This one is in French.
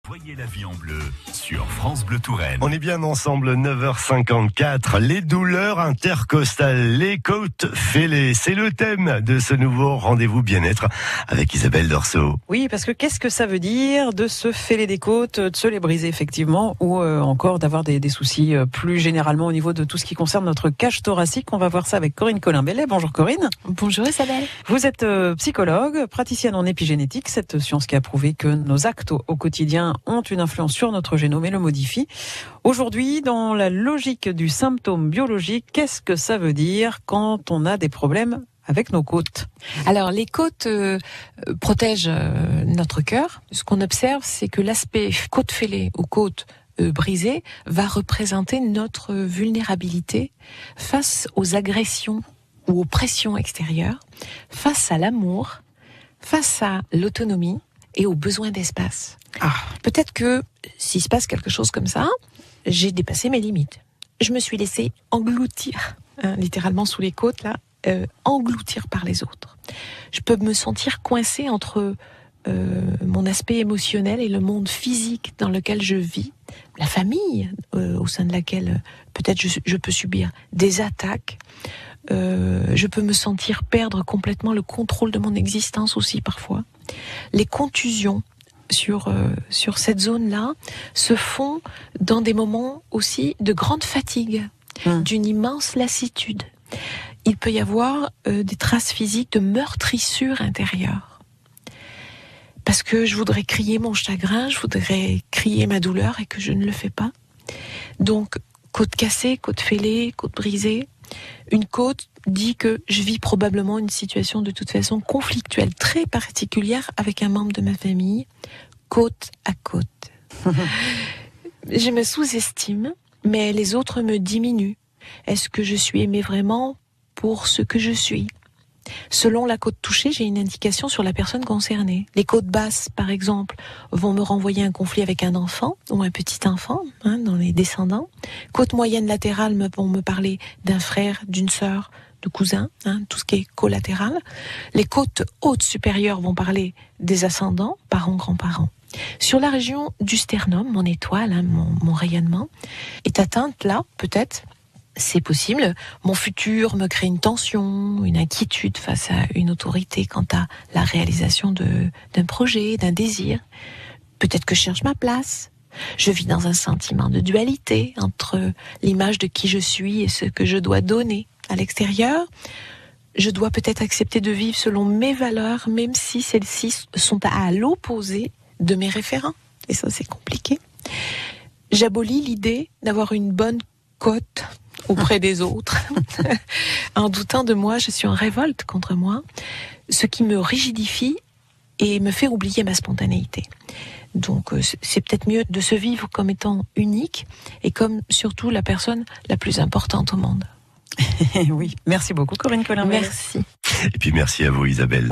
Voyez la vie en bleu sur France Bleu Touraine. On est bien ensemble, 9h54. Les douleurs intercostales, les côtes fêlées. C'est le thème de ce nouveau rendez-vous bien-être avec Isabelle Dorso. Oui, parce que qu'est-ce que ça veut dire de se fêler des côtes, de se les briser effectivement, ou encore d'avoir des soucis plus généralement au niveau de tout ce qui concerne notre cage thoracique. On va voir ça avec Corinne Colin-Bellet. Bonjour Corinne. Bonjour Isabelle. Vous êtes psychologue, praticienne en épigénétique, cette science qui a prouvé que nos actes au quotidien ont une influence sur notre génome et le modifient. Aujourd'hui, dans la logique du symptôme biologique, qu'est-ce que ça veut dire quand on a des problèmes avec nos côtes? Alors, les côtes protègent notre cœur. Ce qu'on observe, c'est que l'aspect côte fêlée ou côte brisée va représenter notre vulnérabilité face aux agressions ou aux pressions extérieures, face à l'amour, face à l'autonomie et aux besoins d'espace. Peut-être que s'il se passe quelque chose comme ça, j'ai dépassé mes limites. Je me suis laissée engloutir, littéralement sous les côtes, là, engloutir par les autres. Je peux me sentir coincée entre mon aspect émotionnel et le monde physique dans lequel je vis, la famille au sein de laquelle peut-être je peux subir des attaques. Je peux me sentir perdre complètement le contrôle de mon existence aussi parfois. Les contusions sur cette zone-là se font dans des moments aussi de grande fatigue, d'une immense lassitude. Il peut y avoir des traces physiques de meurtrissure intérieure. Parce que je voudrais crier mon chagrin, je voudrais crier ma douleur et que je ne le fais pas. Donc, côte cassée, côte fêlée, côte brisée. Une côte dit que je vis probablement une situation de toute façon conflictuelle, très particulière avec un membre de ma famille, côte à côte. Je me sous-estime, mais les autres me diminuent. Est-ce que je suis aimée vraiment pour ce que je suis ? Selon la côte touchée, j'ai une indication sur la personne concernée. Les côtes basses, par exemple, vont me renvoyer un conflit avec un enfant ou un petit enfant, dans les descendants. Côtes moyennes latérales vont me parler d'un frère, d'une sœur, de cousins, tout ce qui est collatéral. Les côtes hautes supérieures vont parler des ascendants, parents, grands-parents. Sur la région du sternum, mon étoile, mon rayonnement, est atteinte là, peut-être. C'est possible. Mon futur me crée une tension, une inquiétude face à une autorité quant à la réalisation d'un projet, d'un désir. Peut-être que je cherche ma place. Je vis dans un sentiment de dualité entre l'image de qui je suis et ce que je dois donner à l'extérieur. Je dois peut-être accepter de vivre selon mes valeurs, même si celles-ci sont à l'opposé de mes référents. Et ça, c'est compliqué. J'abolis l'idée d'avoir une bonne cote auprès des autres. En doutant de moi, je suis en révolte contre moi, ce qui me rigidifie et me fait oublier ma spontanéité. Donc c'est peut-être mieux de se vivre comme étant unique et comme surtout la personne la plus importante au monde. Oui, merci beaucoup Corinne Colin. Merci. Et puis merci à vous Isabelle.